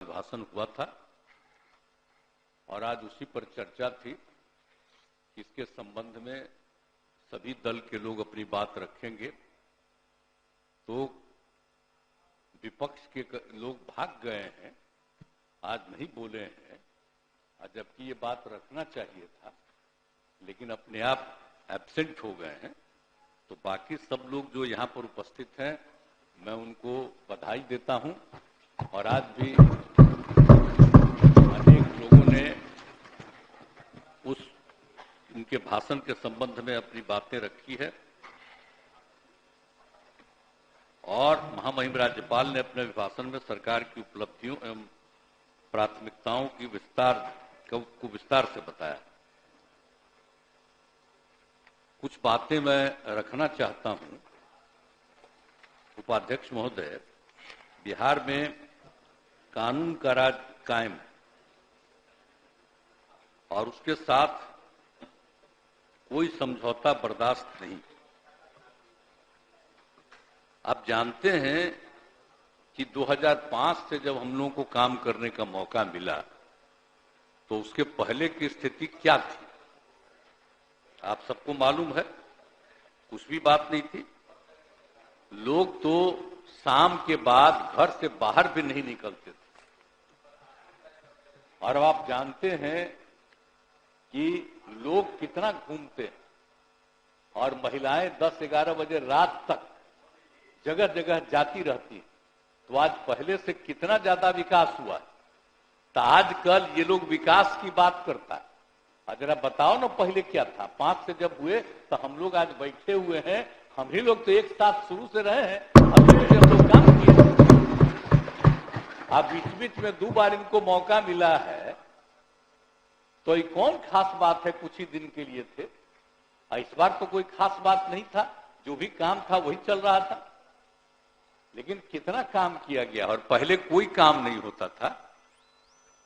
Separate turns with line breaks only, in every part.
भाषण हुआ था और आज उसी पर चर्चा थी। इसके संबंध में सभी दल के लोग अपनी बात रखेंगे तो विपक्ष के लोग भाग गए हैं, आज नहीं बोले हैं, जबकि ये बात रखना चाहिए था, लेकिन अपने आप एब्सेंट हो गए हैं। तो बाकी सब लोग जो यहाँ पर उपस्थित हैं मैं उनको बधाई देता हूं। और आज भी अनेक लोगों ने उनके भाषण के संबंध में अपनी बातें रखी है और महामहिम राज्यपाल ने अपने भाषण में सरकार की उपलब्धियों एवं प्राथमिकताओं की विस्तार से बताया। कुछ बातें मैं रखना चाहता हूं। उपाध्यक्ष महोदय, बिहार में कानून का राज कायम है और उसके साथ कोई समझौता बर्दाश्त नहीं। आप जानते हैं कि 2005 से जब हम लोगों को काम करने का मौका मिला तो उसके पहले की स्थिति क्या थी आप सबको मालूम है। कुछ भी बात नहीं थी। लोग तो शाम के बाद घर से बाहर भी नहीं निकलते थे। और अब आप जानते हैं कि लोग कितना घूमते हैं और महिलाएं 10-11 बजे रात तक जगह जगह जाती रहती हैं। तो आज पहले से कितना ज्यादा विकास हुआ है। तो आजकल ये लोग विकास की बात करता है। जरा बताओ ना पहले क्या था। 5 से जब हुए तो हम लोग आज बैठे हुए हैं। हम ही लोग तो एक साथ शुरू से रहे हैं, अभी से हम लोग काम किए। अब बीच बीच में 2 बार इनको मौका मिला है तो ये कौन खास बात है, कुछ ही दिन के लिए थे। इस बार तो कोई खास बात नहीं था, जो भी काम था वही चल रहा था। लेकिन कितना काम किया गया और पहले कोई काम नहीं होता था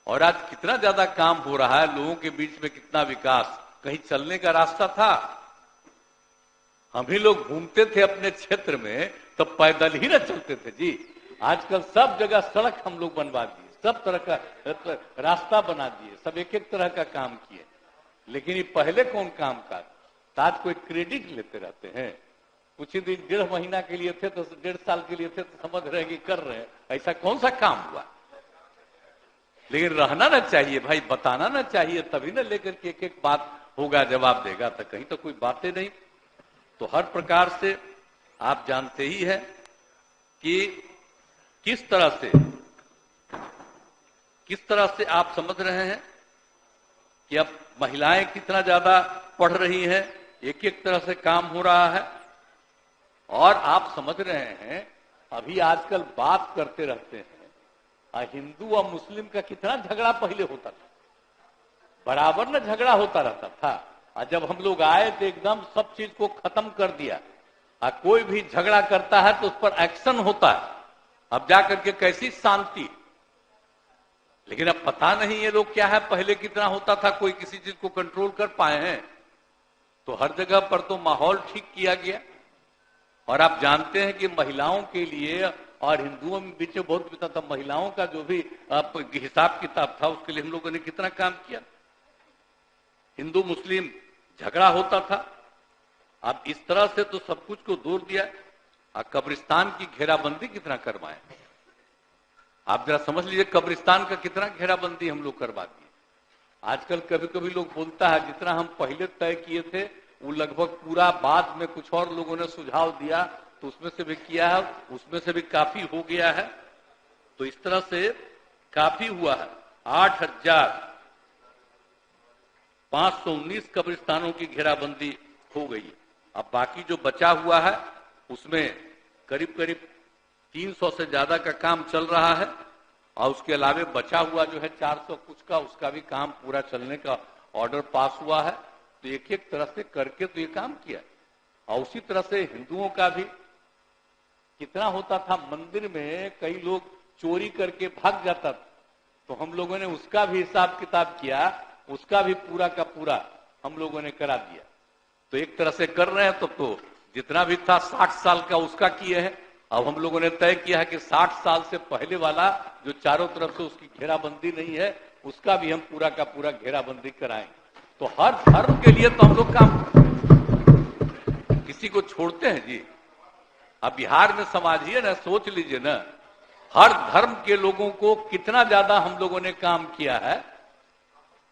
और आज कितना ज्यादा काम हो रहा है। लोगों के बीच में कितना विकास। कहीं चलने का रास्ता था, हम ही लोग घूमते थे अपने क्षेत्र में तो पैदल ही न चलते थे जी। आजकल सब जगह सड़क हम लोग बनवा दिए, सब तरह का रास्ता बना दिए, सब एक एक तरह का काम किए। लेकिन ये पहले कौन काम का था। आज कोई क्रेडिट लेते रहते हैं। कुछ ही दिन 1.5 महीना के लिए थे तो 1.5 साल के लिए थे तो समझ रहे कि कर रहे हैं। ऐसा कौन सा काम हुआ। लेकिन रहना ना चाहिए भाई, बताना ना चाहिए, तभी ना लेकर के एक एक बात होगा, जवाब देगा। तो कहीं तो कोई बातें नहीं। तो हर प्रकार से आप जानते ही हैं कि किस तरह से आप समझ रहे हैं कि अब महिलाएं कितना ज्यादा पढ़ रही हैं, एक एक तरह से काम हो रहा है। और आप समझ रहे हैं अभी आजकल बात करते रहते हैं, हिंदू और मुस्लिम का कितना झगड़ा पहले होता था, बराबर ना झगड़ा होता रहता था। और जब हम लोग आए तो एकदम सब चीज को खत्म कर दिया। कोई भी झगड़ा करता है तो उस पर एक्शन होता है। अब जाकर के कैसी शांति। लेकिन अब पता नहीं ये लोग क्या है, पहले कितना होता था, कोई किसी चीज को कंट्रोल कर पाए हैं। तो हर जगह पर तो माहौल ठीक किया गया। और आप जानते हैं कि महिलाओं के लिए और हिंदुओं में बीच में बहुत बिता था। महिलाओं का जो भी हिसाब किताब था उसके लिए हम लोगों ने कितना काम किया। हिंदू मुस्लिम झगड़ा होता था। अब इस तरह से तो सब कुछ को दूर दिया। कब्रिस्तान की घेराबंदी कितना करवाए आप जरा समझ लीजिए। कब्रिस्तान का कितना घेराबंदी हम लोग करवा दिए। आजकल कभी कभी लोग बोलता है जितना हम पहले तय किए थे वो लगभग पूरा, बाद में कुछ और लोगों ने सुझाव दिया तो उसमें से भी किया है, उसमें से भी काफी हो गया है। तो इस तरह से काफी हुआ है। 8,519 कब्रिस्तानों की घेराबंदी हो गई। अब बाकी जो बचा हुआ है उसमें करीब करीब 300 से ज्यादा का काम चल रहा है। और उसके अलावा बचा हुआ जो है 400 कुछ का, उसका भी काम पूरा चलने का ऑर्डर पास हुआ है। तो एक एक तरह से करके तो ये काम किया। और उसी तरह से हिंदुओं का भी कितना होता था। मंदिर में कई लोग चोरी करके भाग जाता था तो हम लोगों ने उसका भी हिसाब किताब किया, उसका भी पूरा का पूरा हम लोगों ने करा दिया। तो एक तरह से कर रहे हैं तो जितना भी था 60 साल का उसका किए हैं अब हम लोगों ने तय किया है कि 60 साल से पहले वाला जो चारों तरफ से उसकी घेराबंदी नहीं है, उसका भी हम पूरा का पूरा घेराबंदी कराएंगे। तो हर धर्म के लिए तो हम लोग काम, किसी को छोड़ते हैं जी? अब बिहार में समझिए ना, सोच लीजिए ना, हर धर्म के लोगों को कितना ज्यादा हम लोगों ने काम किया है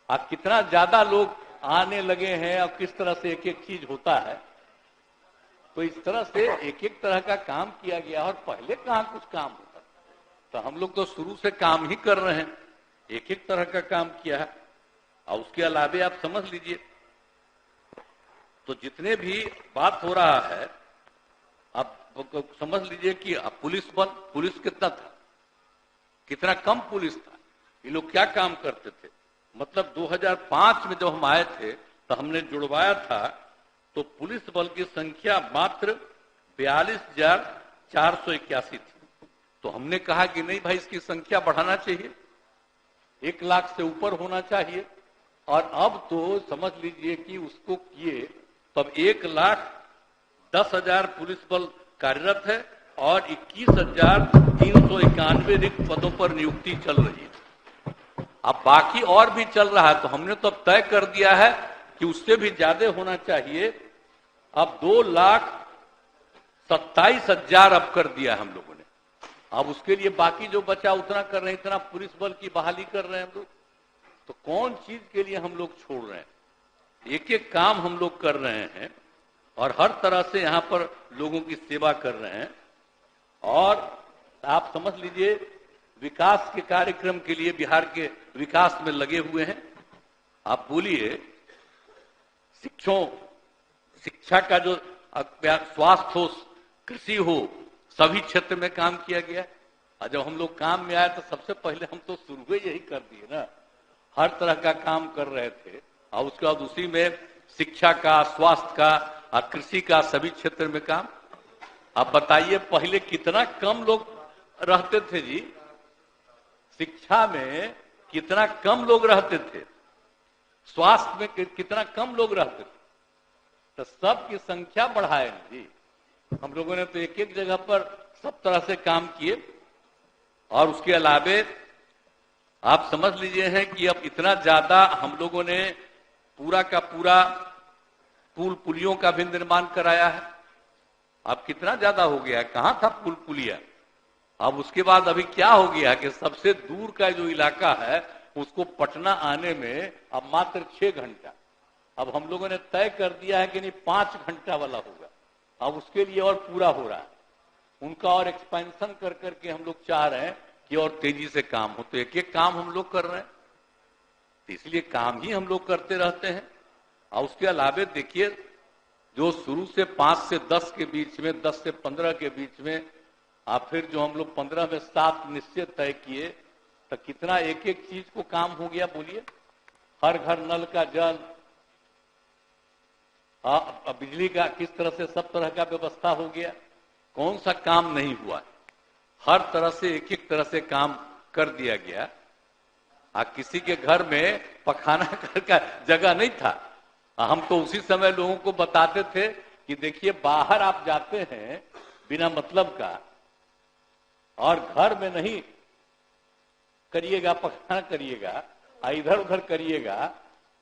और कितना ज्यादा लोग आने लगे हैं और किस तरह से एक एक चीज होता है। तो इस तरह से एक एक तरह का काम किया गया और पहले कहां कुछ काम होता था। तो हम लोग तो शुरू से काम ही कर रहे हैं, एक एक तरह का काम किया है। और उसके अलावे आप समझ लीजिए, तो जितने भी बात हो रहा है, आप समझ लीजिए कि पुलिस बल, पुलिस कितना था, कितना कम पुलिस था, ये लोग क्या काम करते थे। मतलब 2005 में जब हम आए थे तो हमने जुड़वाया था, तो पुलिस बल की संख्या मात्र 42,481 थी। तो हमने कहा कि नहीं भाई, इसकी संख्या बढ़ाना चाहिए, 1 लाख से ऊपर होना चाहिए। और अब तो समझ लीजिए कि उसको किए तब 1,10,000 पुलिस बल कार्यरत है और 21,391 रिक्त पदों पर नियुक्ति चल रही है। अब बाकी और भी चल रहा है, तो हमने तो अब तय कर दिया है कि उससे भी ज्यादा होना चाहिए। अब 2,27,000 अब कर दिया हम लोगों ने। अब उसके लिए बाकी जो बचा उतना कर रहे हैं, इतना पुलिस बल की बहाली कर रहे हैं हम लोग। तो कौन चीज के लिए हम लोग छोड़ रहे हैं? एक एक काम हम लोग कर रहे हैं और हर तरह से यहां पर लोगों की सेवा कर रहे हैं। और आप समझ लीजिए, विकास के कार्यक्रम के लिए बिहार के विकास में लगे हुए हैं। आप बोलिए, शिक्षा का जो स्वास्थ्य हो, कृषि हो, सभी क्षेत्र में काम किया गया। और जब हम लोग काम में आए तो सबसे पहले हम तो शुरू यही कर दिए ना, हर तरह का काम कर रहे थे। और उसके बाद उसी में शिक्षा का, स्वास्थ्य का और कृषि का सभी क्षेत्र में काम। आप बताइए, पहले कितना कम लोग रहते थे जी, शिक्षा में कितना कम लोग रहते थे, स्वास्थ्य में कितना कम लोग रहते थे। तो सबकी संख्या बढ़ाए जी हम लोगों ने, तो एक एक जगह पर सब तरह से काम किए। और उसके अलावे आप समझ लीजिए हैं कि अब इतना ज्यादा हम लोगों ने पूरा का पूरा पुल पुलियों का भी निर्माण कराया है। अब कितना ज्यादा हो गया है, कहां था पुल पुलिया। अब उसके बाद अभी क्या हो गया कि सबसे दूर का जो इलाका है उसको पटना आने में अब मात्र 6 घंटा। अब हम लोगों ने तय कर दिया है कि नहीं, 5 घंटा वाला होगा। अब उसके लिए और पूरा हो रहा है, उनका और एक्सपेंशन कर करके हम लोग चाह रहे हैं कि और तेजी से काम हो। तो एक एक काम हम लोग कर रहे हैं, तो इसलिए काम ही हम लोग करते रहते हैं। और उसके अलावे देखिए, जो शुरू से 5 से 10 के बीच में, 10 से 15 के बीच में, और फिर जो हम लोग 15 में 7 निश्चय तय किए, तो कितना एक एक चीज को काम हो गया। बोलिए, हर घर नल का जल, बिजली का किस तरह से सब तरह का व्यवस्था हो गया। कौन सा काम नहीं हुआ, हर तरह से एक एक तरह से काम कर दिया गया। किसी के घर में पखाना का जगह नहीं था। हम तो उसी समय लोगों को बताते थे कि देखिए, बाहर आप जाते हैं बिना मतलब का, और घर में नहीं करिएगा, पखाना करिएगा, इधर उधर करिएगा,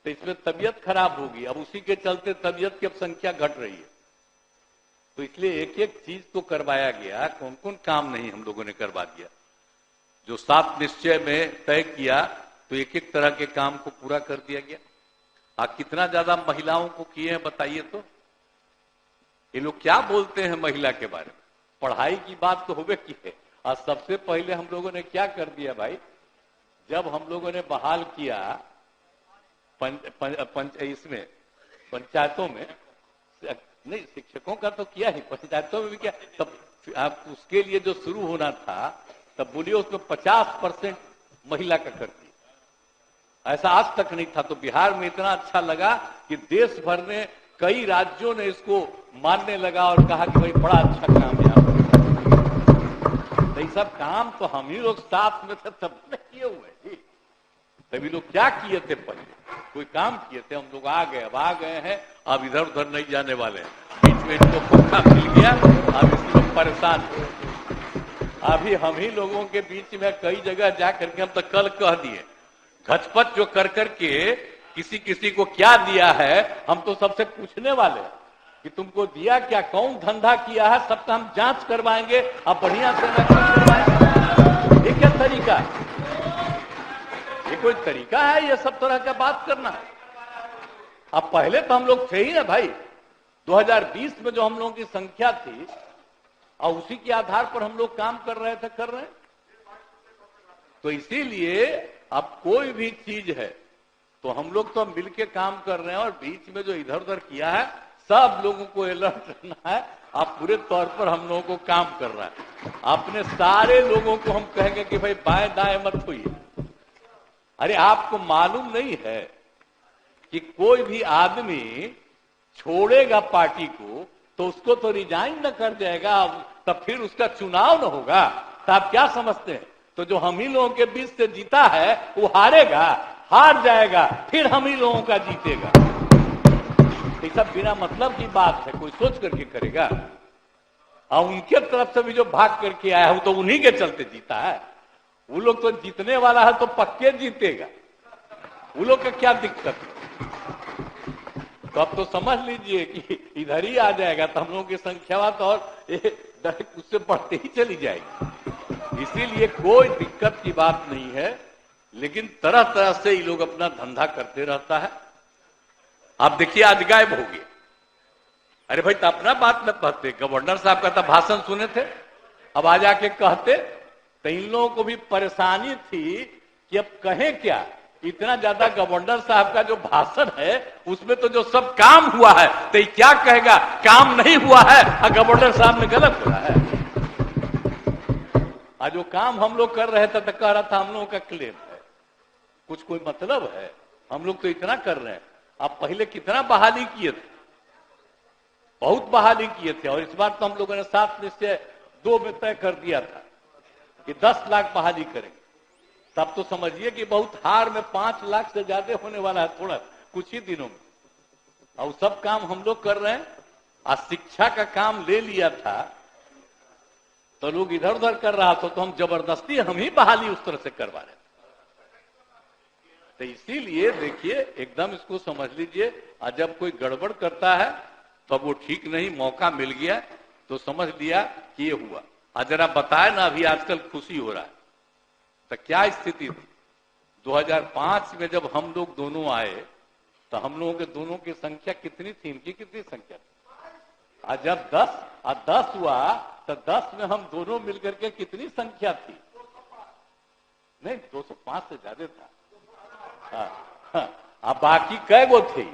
तो इसमें तबीयत खराब होगी। अब उसी के चलते तबीयत की अब संख्या घट रही है। तो इसलिए एक एक चीज तो करवाया गया, कौन कौन काम नहीं हम लोगों ने करवा दिया। जो 7 निश्चय में तय किया, तो एक एक तरह के काम को पूरा कर दिया गया। कितना ज्यादा महिलाओं को किए हैं बताइए। तो ये लोग क्या बोलते हैं महिला के बारे में, पढ़ाई की बात तो होवे की है। और सबसे पहले हम लोगों ने क्या कर दिया भाई, जब हम लोगों ने बहाल किया इसमें पंचायतों में, नहीं शिक्षकों का तो किया ही, पंचायतों में भी किया। तब आप उसके लिए जो शुरू होना था, तब बोलिए उसमें 50% महिला का कर दिया। ऐसा आज तक नहीं था। तो बिहार में इतना अच्छा लगा कि देश भर में कई राज्यों ने इसको मानने लगा और कहा कि भाई बड़ा अच्छा काम है। तो ये सब काम तो हम ही लोग साथ में थे तब किए हुए जी। तभी लोग क्या किए थे, पहले कोई काम किए थे, हम लोग आ गए, अब आ गए हैं, अब इधर उधर नहीं जाने वाले हैं। बीच में इनको धोखा मिल गया, अब इसलिए परेशान अभी हम ही लोगों के बीच में कई जगह जा करके हम तो कल कह दिए, घचपच जो कर करके किसी किसी को क्या दिया है, हम तो सबसे पूछने वाले कि तुमको दिया क्या, कौन धंधा किया है, सबका हम जांच करवाएंगे, अब बढ़िया से करवाएंगे। ये क्या तरीका है? ये कोई तरीका है ये सब तरह का बात करना? अब पहले तो हम लोग थे ही ना भाई, 2020 में जो हम लोगों की संख्या थी और उसी के आधार पर हम लोग काम कर रहे थे, कर रहे हैं। तो इसीलिए अब कोई भी चीज है तो हम लोग तो मिलके काम कर रहे हैं, और बीच में जो इधर उधर किया है सब लोगों को अलर्ट करना है। आप पूरे तौर पर हम लोगों को काम कर रहा है, अपने सारे लोगों को हम कहेंगे कि भाई बाएं दाएं मत होइए। अरे आपको मालूम नहीं है कि कोई भी आदमी छोड़ेगा पार्टी को तो उसको तो रिजाइन न कर जाएगा, तब फिर उसका चुनाव न होगा, तो आप क्या समझते हैं? तो जो हम ही लोगों के बीच से जीता है वो हारेगा, हार जाएगा, फिर हम ही लोगों का जीतेगा। ये सब बिना मतलब की बात है, कोई सोच करके करेगा? और उनके तरफ से भी जो भाग करके आया है वो तो उन्हीं के चलते जीता है। वो लोग तो जीतने वाला है तो पक्के जीतेगा, वो लोग का क्या दिक्कत है? तो अब तो समझ लीजिए कि इधर ही आ जाएगा तो हम लोगों की संख्या तो और उससे बढ़ते ही चली जाएगी। इसीलिए कोई दिक्कत की बात नहीं है, लेकिन तरह तरह से ये लोग अपना धंधा करते रहता है। आप देखिए आज गायब हो गए। अरे भाई तो अपना बात न कहते, गवर्नर साहब का तो भाषण सुने थे, अब आ जाके कहते तो इन लोगों को भी परेशानी थी कि अब कहें क्या। इतना ज्यादा गवर्नर साहब का जो भाषण है उसमें तो जो सब काम हुआ है, तो ये क्या कहेगा काम नहीं हुआ है और गवर्नर साहब ने गलत बोला है। आज जो काम हम लोग कर रहे थे तो कह रहा था हम लोगों का क्लेम है, कुछ कोई मतलब है? हम लोग तो इतना कर रहे हैं। आप पहले कितना बहाली किए थे, बहुत बहाली किए थे, और इस बार तो हम लोगों ने 7 निश्चय 2 में तय कर दिया था कि 10 लाख बहाली करेंगे। तब तो समझिए कि बहुत हार में 5 लाख से ज्यादा होने वाला है थोड़ा कुछ ही दिनों में, और सब काम हम लोग कर रहे हैं। आज शिक्षा का काम ले लिया था तो लोग इधर उधर कर रहा था, तो हम जबरदस्ती हम ही बहाली उस तरह से करवा रहे थे। तो इसीलिए देखिए एकदम इसको समझ लीजिए, आज जब कोई गड़बड़ करता है तब वो ठीक नहीं, मौका मिल गया तो समझ लिया कि ये हुआ। आज जरा बताए ना, अभी आजकल खुशी हो रहा है, तो क्या स्थिति थी 2005 में जब हम लोग दोनों आए तो हम लोगों के दोनों की संख्या कितनी थी, इनकी कितनी संख्या थी? आज जब 10 हुआ तो 10 में हम दोनों मिलकर के कितनी संख्या थी? नहीं 205 से ज्यादा था। अब बाकी कै गो थे?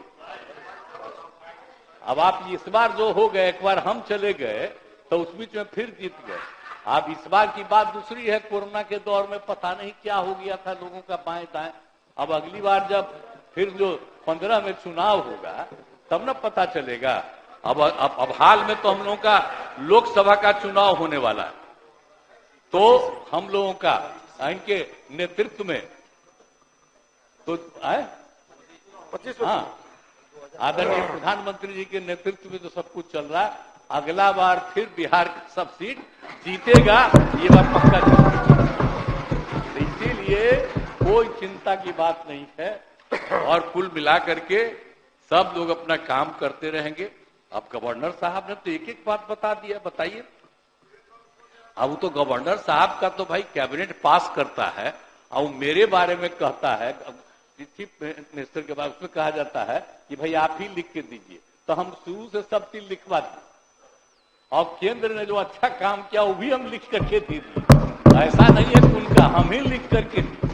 अब आप इस बार जो हो गए, एक बार हम चले गए तो उस बीच में फिर जीत गए। अब इस बार की बात दूसरी है, कोरोना के दौर में पता नहीं क्या हो गया था लोगों का बाएं दाएं। अब अगली बार जब फिर जो 15 में चुनाव होगा तब ना पता चलेगा। अब हाल में तो हम लोगों का लोकसभा का चुनाव होने वाला है, तो हम लोगों का इनके नेतृत्व में तो 25 आदरणीय प्रधानमंत्री जी के नेतृत्व में तो सब कुछ चल रहा है। अगला बार फिर बिहार का सब सीट जीतेगा, ये बात पक्का जीतेगा। इसीलिए कोई चिंता की बात नहीं है, और कुल मिला करके सब लोग अपना काम करते रहेंगे। अब गवर्नर साहब ने तो एक एक बात बता दिया, बताइए। अब तो गवर्नर साहब का तो भाई कैबिनेट पास करता है, और मेरे बारे में कहता है, चीफ मिनिस्टर के बाद उसमें कहा जाता है कि भाई आप ही लिख के दीजिए, तो हम शुरू से सब चीज लिखवा दिए, और केंद्र ने जो अच्छा काम किया वो भी हम लिख करके दे दिए। ऐसा नहीं है कि उनका हम ही लिख करके दिए।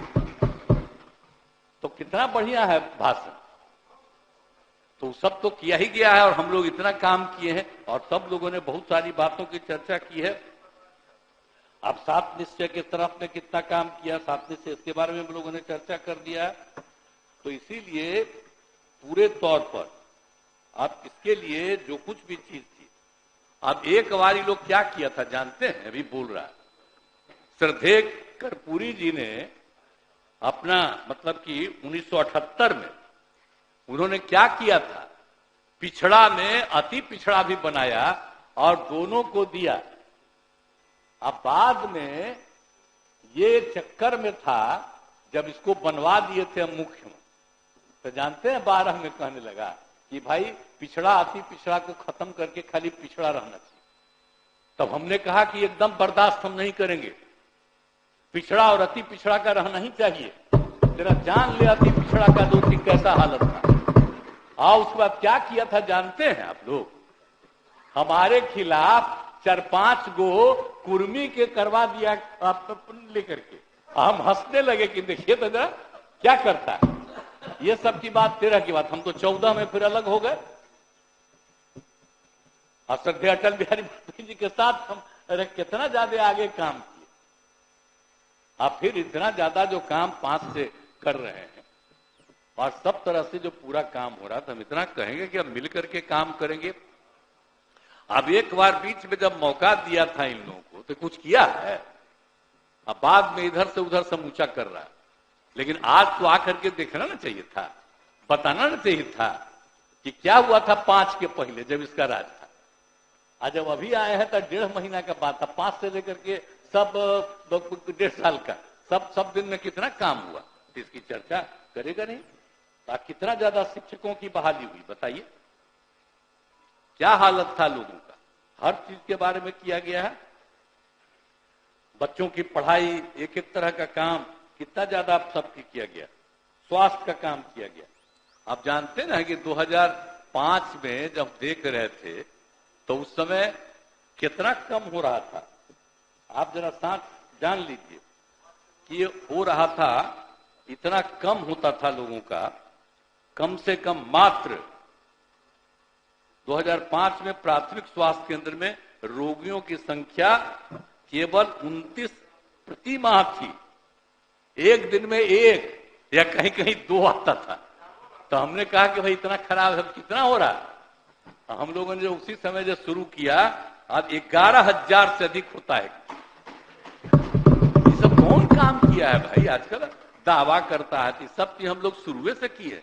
तो कितना बढ़िया है भाषण, तो सब तो किया ही गया है, और हम लोग इतना काम किए हैं, और सब लोगों ने बहुत सारी बातों की चर्चा की है। अब 7 निश्चय की तरफ में कितना काम किया, 7 निश्चय इसके बारे में हम लोगों ने चर्चा कर दिया है। तो इसीलिए पूरे तौर पर आप इसके लिए जो कुछ भी चीज थी, अब एक बार लोग क्या किया था जानते हैं? अभी बोल रहा है श्रद्धेय कर्पूरी जी ने अपना मतलब कि 1978 में उन्होंने क्या किया था, पिछड़ा में अति पिछड़ा भी बनाया और दोनों को दिया। अब बाद में ये चक्कर में था, जब इसको बनवा दिए थे हम मुख्यमंत्री, तो जानते हैं 12 में कहने लगा कि भाई पिछड़ा अति पिछड़ा को खत्म करके खाली पिछड़ा रहना चाहिए। तब हमने कहा कि एकदम बर्दाश्त हम नहीं करेंगे, पिछड़ा और अति पिछड़ा का रहना ही चाहिए। तेरा जान ले अति पिछड़ा का दो कि कैसा हालत था। उसके बाद क्या किया था जानते हैं आप लोग? हमारे खिलाफ 4-5 गो कुर्मी के करवा दिया लेकर के। हम हंसने लगे कि देखिए तो जरा क्या करता है। ये सब की बात 13 की बात, हम तो 14 में फिर अलग हो गए। श्रद्धेय अटल बिहारी वाजपेयी जी के साथ हम कितना ज्यादा आगे काम किए। अब फिर इतना ज्यादा जो काम 5 से कर रहे हैं और सब तरह से जो पूरा काम हो रहा था, हम इतना कहेंगे कि अब मिलकर के काम करेंगे। अब एक बार बीच में जब मौका दिया था इन लोगों को तो कुछ किया है, अब बाद में इधर से उधर समूचा कर रहा है। लेकिन आज तो आकर के देखना ना चाहिए था, बताना ना चाहिए था कि क्या हुआ था 5 के पहले जब इसका राज था। आज जब अभी आए हैं तो 1.5 महीना का बात था, 5 से लेकर के सब 1.5 साल का सब दिन में कितना काम हुआ, तो इसकी चर्चा करेगा नहीं। कितना ज्यादा शिक्षकों की बहाली हुई बताइए, क्या हालत था लोगों का, हर चीज के बारे में किया गया है। बच्चों की पढ़ाई, एक एक तरह का काम कितना ज्यादा सबकी किया गया, स्वास्थ्य का काम किया गया। आप जानते ना कि 2005 में जब देख रहे थे तो उस समय कितना कम हो रहा था। आप जरा साथ जान लीजिए कि ये हो रहा था, इतना कम होता था लोगों का, कम से कम मात्र 2005 में प्राथमिक स्वास्थ्य केंद्र में रोगियों की संख्या केवल 29 प्रति माह थी। एक दिन में 1 या कहीं कहीं 2 आता था। तो हमने कहा कि भाई इतना खराब है, कितना हो रहा है। हम लोगों ने जो उसी समय जो शुरू किया, अब 11,000 से अधिक होता है। ये सब कौन काम किया है भाई? आजकल दावा करता है कि सब चीज हम लोग शुरू से किए।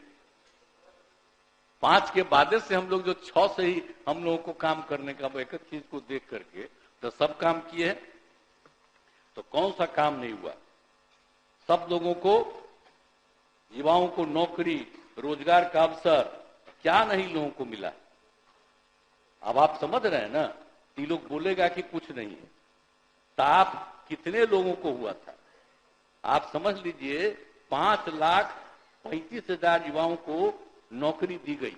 5 के बाद से हम लोग जो 6 से ही हम लोगों को काम करने का, एक चीज को देख करके तो सब काम किए हैं। तो कौन सा काम नहीं हुआ? सब लोगों को, युवाओं को नौकरी रोजगार का अवसर क्या नहीं लोगों को मिला। अब आप समझ रहे हैं ना, ये लोग बोलेगा कि कुछ नहीं है, ताप कितने लोगों को हुआ था आप समझ लीजिए। 5,35,000 युवाओं को नौकरी दी गई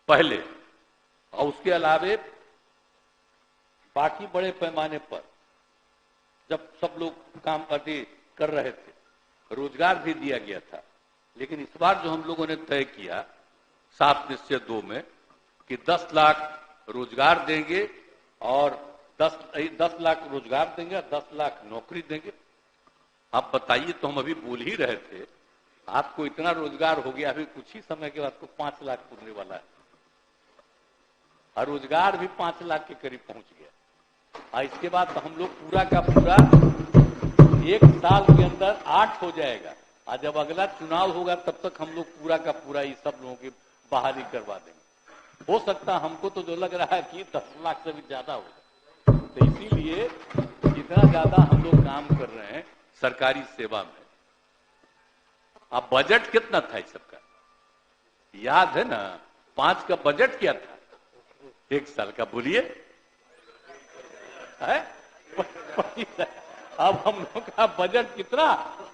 पहले, और उसके अलावे बाकी बड़े पैमाने पर जब सब लोग काम कर रहे थे, रोजगार भी दिया गया था। लेकिन इस बार जो हम लोगों ने तय किया 7 निश्चय 2 में कि 10 लाख रोजगार देंगे और 10 लाख रोजगार देंगे, 10 लाख नौकरी देंगे। आप बताइए, तो हम अभी बोल ही रहे थे, आपको इतना रोजगार हो गया, अभी कुछ ही समय के बाद तो 5 लाख पुरने वाला है, और रोजगार भी 5 लाख के करीब पहुंच गया। और इसके बाद तो हम लोग पूरा का पूरा 1 साल के अंदर 8 हो जाएगा, और जब अगला चुनाव होगा तब तक हम लोग पूरा का पूरा ये सब लोगों की बहाली करवा देंगे। हो सकता है, हमको तो जो लग रहा है कि 10 लाख से भी ज्यादा होगा। तो इसीलिए जितना ज्यादा हम लोग काम कर रहे हैं सरकारी सेवा में। अब बजट कितना था इस सबका याद है ना? 5 का बजट क्या था 1 साल का, बोलिए? अब हम लोग का बजट कितना,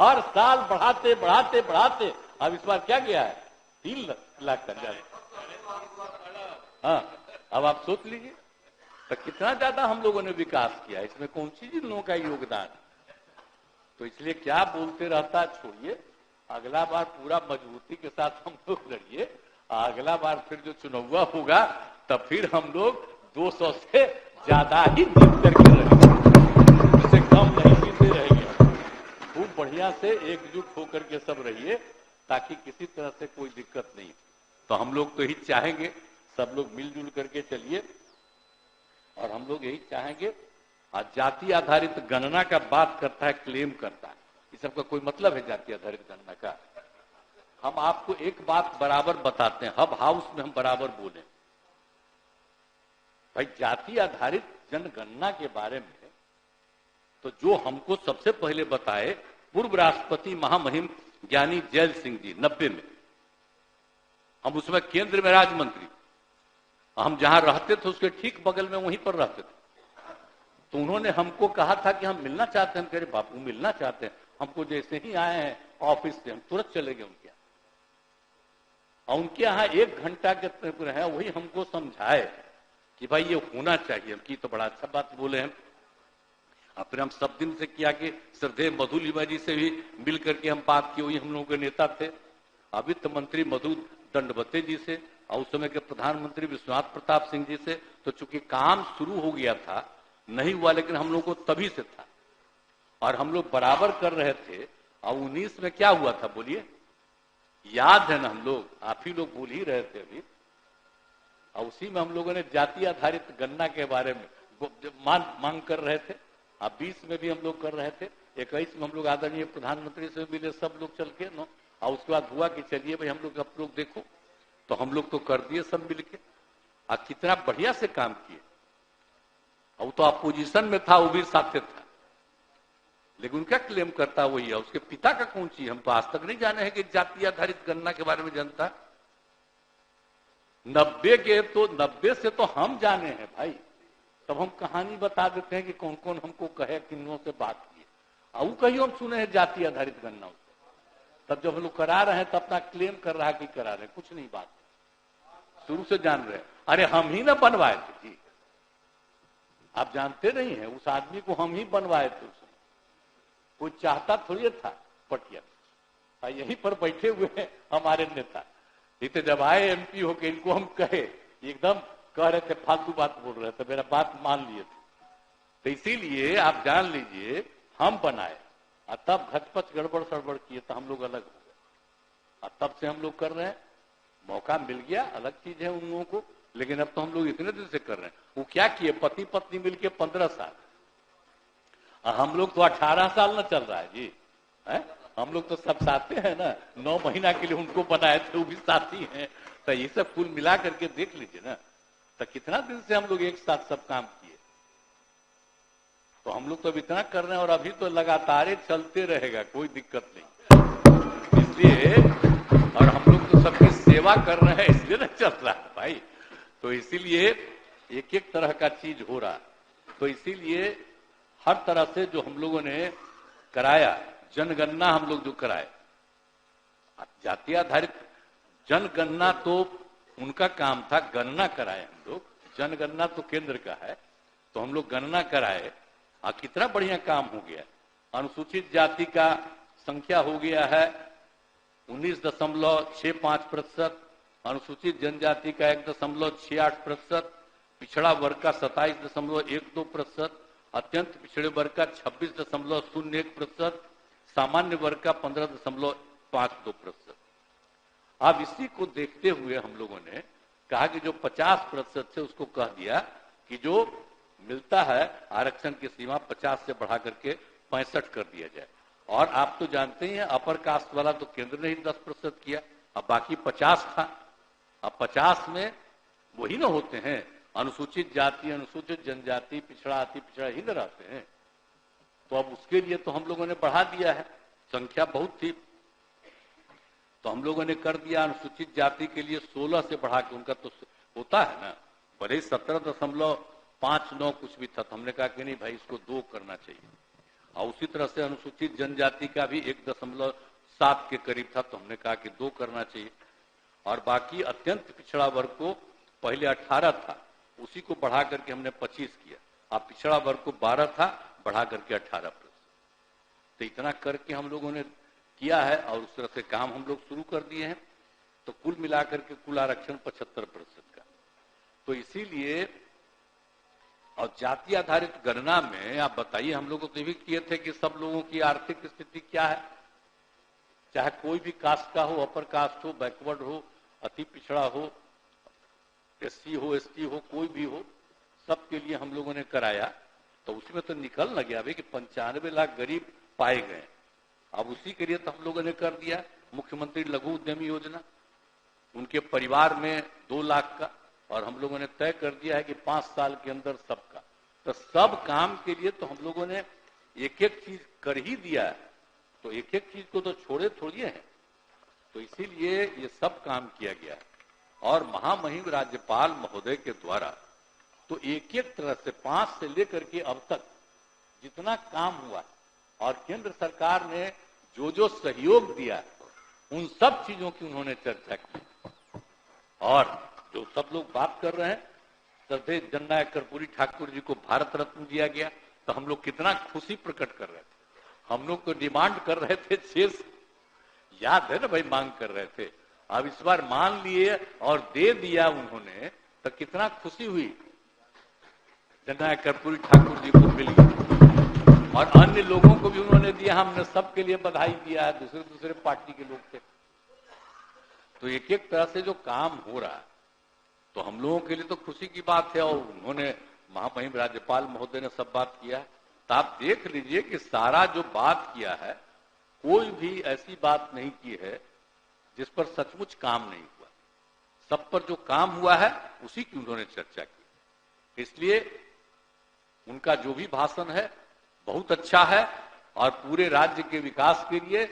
हर साल बढ़ाते बढ़ाते बढ़ाते अब इस बार क्या गया है 3 लाख तक जा। हाँ, अब आप सोच लीजिए तो कितना ज्यादा हम लोगों ने विकास किया। इसमें कौन सी इन लोगों का योगदान? तो इसलिए क्या बोलते रहता, छोड़िए, अगला बार पूरा मजबूती के साथ हम लोग लड़िए। अगला बार फिर जो चुनाव होगा तब फिर हम लोग 200 से ज्यादा ही जीत करके रहेंगे, इससे कम नहीं जीते रहेंगे। खूब बढ़िया से एकजुट होकर के सब रहिए, ताकि किसी तरह से कोई दिक्कत नहीं। तो हम लोग तो यही चाहेंगे, सब लोग मिलजुल करके चलिए, और हम लोग यही चाहेंगे। जाति आधारित गणना का बात करता है, क्लेम करता है, इस सबका कोई मतलब है जाति आधारित गणना का? हम आपको एक बात बराबर बताते हैं, हब हाउस में हम बराबर बोले, भाई जाति आधारित जनगणना के बारे में तो जो हमको सबसे पहले बताए पूर्व राष्ट्रपति महामहिम ज्ञानी जैल सिंह जी 90 में, हम उसमें केंद्र में राज्य मंत्री, हम जहां रहते थे उसके ठीक बगल में वहीं पर रहते थे। तो उन्होंने हमको कहा था कि हम मिलना चाहते हैं। हम कह रहे बापू मिलना चाहते हैं, हमको जैसे ही आए हैं ऑफिस से हम तुरंत चले गए उनके यहाँ। और उनके यहाँ 1 घंटा के रहे, वही हमको समझाए कि भाई ये होना चाहिए। हम की तो बड़ा अच्छा बात बोले हैं। और फिर हम सब दिन से किया कि श्रद्धेय मधुलिमा जी से भी मिल करके हम बात की, वही हम लोगों के नेता थे। वित्त मंत्री मधु दंडवते जी से और उस समय के प्रधानमंत्री विश्वनाथ प्रताप सिंह जी से। तो चूंकि काम शुरू हो गया था, नहीं हुआ, लेकिन हम लोग को तभी से था और हम लोग बराबर कर रहे थे। और 19 में क्या हुआ था बोलिए, याद है ना? हम लोग, आप ही लोग भूल ही रहे थे अभी। और उसी में हम लोगों ने जाति आधारित गणना के बारे में मांग कर रहे थे। अब 20 में भी हम लोग कर रहे थे। 21 में हम लोग आदरणीय प्रधानमंत्री से मिले, सब लोग चल के नो। और उसके बाद हुआ कि चलिए भाई हम लोग आप लोग देखो, तो हम लोग तो कर दिए सब मिलके। और कितना बढ़िया से काम किए। और तो अपोजिशन में था, वो भी साथ था, लेकिन उनका क्लेम करता वही है। उसके पिता का कौन चीज हम तो आज तक नहीं जाने हैं कि जाति आधारित गणना के बारे में जानता। 90 से तो हम जाने हैं भाई। तब हम कहानी बता देते हैं कि कौन कौन हमको कहे, किन्नों से बात की। और कहीं हम सुने हैं जाति आधारित गणना। तब जब हम लोग करा रहे हैं, तब अपना क्लेम कर रहा है कि करा रहे हैं, कुछ नहीं बात शुरू से जान रहे हैं। अरे हम ही ना बनवाए थे जी, आप जानते नहीं है, उस आदमी को हम ही बनवाए थे। उसमें कोई चाहता थोड़ी था पटिया। यहीं पर बैठे हुए हैं हमारे नेता। इतने जब आए MP होके, इनको हम कहे, एकदम कह रहे थे फालतू बात बोल रहे थे, मेरा बात मान लिए थे। तो इसीलिए आप जान लीजिए हम बनाए और तब घचपच गड़बड़ सड़बड़ किए तो हम लोग अलग हो गए। और तब से हम लोग कर रहे हैं, मौका मिल गया, अलग चीज है उन लोगों को। लेकिन अब तो हम लोग इतने दिन से कर रहे हैं। वो क्या किए, पति पत्नी मिलके 15 साल, हम लोग तो 18 साल न चल रहा है जी है? हम लोग तो सब साथी हैं ना। 9 महीना के लिए उनको बनाए थे, वो भी साथी हैं। तो ये सब कुल मिला करके देख लीजिए ना, तो कितना दिन से हम लोग एक साथ सब काम किए। तो हम लोग तो अब इतना कर रहे हैं और अभी तो लगातार चलते रहेगा, कोई दिक्कत नहीं। इसलिए और हम लोग तो सबकी सेवा कर रहे हैं, इसलिए ना चल रहा है भाई। तो इसीलिए एक एक तरह का चीज हो रहा। तो इसीलिए हर तरह से जो हम लोगों ने कराया, जनगणना हम लोग जो कराए, जाति आधारित जनगणना तो उनका काम था, गणना कराए हम लोग। जनगणना तो केंद्र का है, तो हम लोग गणना कराए। कितना बढ़िया काम हो गया। अनुसूचित जाति का संख्या हो गया है 19.65%, अनुसूचित जनजाति का 1.68%, पिछड़ा वर्ग का 27.12%, अत्यंत पिछड़े वर्ग का 26.01%, सामान्य वर्ग का 15.52%। अब इसी को देखते हुए हम लोगों ने कहा कि जो 50% से उसको कह दिया कि जो मिलता है आरक्षण की सीमा 50 से बढ़ा करके 65 कर दिया जाए। और आप तो जानते ही हैं अपर कास्ट वाला तो केंद्र ने ही 10% किया, अब बाकी 50 था। अब 50 में वही ना होते हैं, अनुसूचित जाति, अनुसूचित जनजाति, पिछड़ा अति पिछड़ा ही न रहते हैं। तो अब उसके लिए तो हम लोगों ने बढ़ा दिया है, संख्या बहुत थी तो हम लोगों ने कर दिया। अनुसूचित जाति के लिए 16 से बढ़ा के, उनका तो होता है ना, भले 17.59 कुछ भी था, तो हमने कहा कि नहीं भाई इसको 2 करना चाहिए। और उसी तरह से अनुसूचित जनजाति का भी 1.7 के करीब था, तो हमने कहा कि 2 करना चाहिए। और बाकी अत्यंत पिछड़ा वर्ग को पहले 18 था, उसी को बढ़ा करके हमने 25 किया। अब पिछड़ा वर्ग को 12 था, बढ़ा करके 18%। तो इतना करके हम लोगों ने किया है और उस तरह से काम हम लोग शुरू कर दिए हैं। तो कुल मिलाकर के कुल आरक्षण 75% का। तो इसीलिए और जाति आधारित गणना में आप बताइए, हम लोग तो ये भी किए थे कि सब लोगों की आर्थिक स्थिति क्या है, चाहे कोई भी कास्ट का हो, अपर कास्ट हो, बैकवर्ड हो, अति पिछड़ा हो, SC हो, ST हो, कोई भी हो, सबके लिए हम लोगों ने कराया। तो उसमें तो निकल न गया भाई कि 95 लाख गरीब पाए गए। अब उसी के लिए तो हम लोगों ने कर दिया मुख्यमंत्री लघु उद्यमी योजना, उनके परिवार में 2 लाख का। और हम लोगों ने तय कर दिया है कि 5 साल के अंदर सबका। तो सब काम के लिए तो हम लोगों ने एक एक चीज कर ही दिया है, तो एक एक चीज को तो छोड़े थोड़ी हैं। तो इसीलिए ये सब काम किया गया है। और महामहिम राज्यपाल महोदय के द्वारा तो एक एक तरह से 5 से लेकर के अब तक जितना काम हुआ और केंद्र सरकार ने जो जो सहयोग दिया उन सब चीजों की उन्होंने चर्चा की। और जो सब लोग बात कर रहे हैं, श्रद्धेय जननायक कर्पूरी ठाकुर जी को भारत रत्न दिया गया, तो हम लोग कितना खुशी प्रकट कर रहे थे। हम लोग तो डिमांड कर रहे थे 6, याद है ना भाई, मांग कर रहे थे। अब इस बार मान लिए और दे दिया उन्होंने, तो कितना खुशी हुई। जननायक कर्पूरी ठाकुर जी को मिल गया और अन्य लोगों को भी उन्होंने दिया। हमने सबके लिए बधाई दिया है, दूसरे दूसरे पार्टी के लोग थे। तो एक एक तरह से जो काम हो रहा है, तो हम लोगों के लिए तो खुशी की बात है। और उन्होंने महामहिम राज्यपाल महोदय ने सब बात किया है। तो आप देख लीजिए कि सारा जो बात किया है, कोई भी ऐसी बात नहीं की है जिस पर सचमुच काम नहीं हुआ। सब पर जो काम हुआ है उसी की उन्होंने चर्चा की। इसलिए उनका जो भी भाषण है बहुत अच्छा है। और पूरे राज्य के विकास के लिए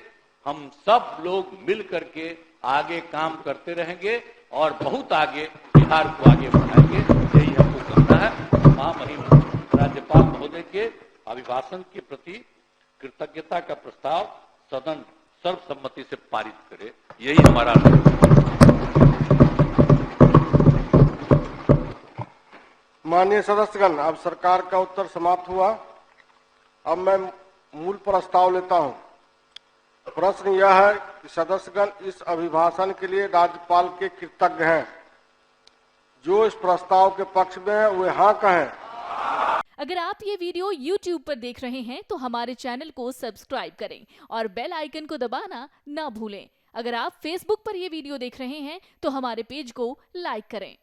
हम सब लोग मिल करके आगे काम करते रहेंगे और बहुत आगे बिहार को आगे बढ़ाएंगे, यही हमको करना है। महामहिम राज्यपाल महोदय के अभिभाषण के प्रति कृतज्ञता का प्रस्ताव सदन सर्वसम्मति से पारित करे, यही हमारा
माननीय सदस्यगण, अब सरकार का उत्तर समाप्त हुआ। अब मैं मूल प्रस्ताव लेता हूं। प्रश्न यह है कि सदस्यगण इस अभिभाषण के लिए राज्यपाल के कृतज्ञ हैं। जो इस प्रस्ताव के पक्ष में है वे हाँ कहें।
अगर आप ये वीडियो YouTube पर देख रहे हैं तो हमारे चैनल को सब्सक्राइब करें और बेल आइकन को दबाना ना भूलें। अगर आप Facebook पर ये वीडियो देख रहे हैं तो हमारे पेज को लाइक करें।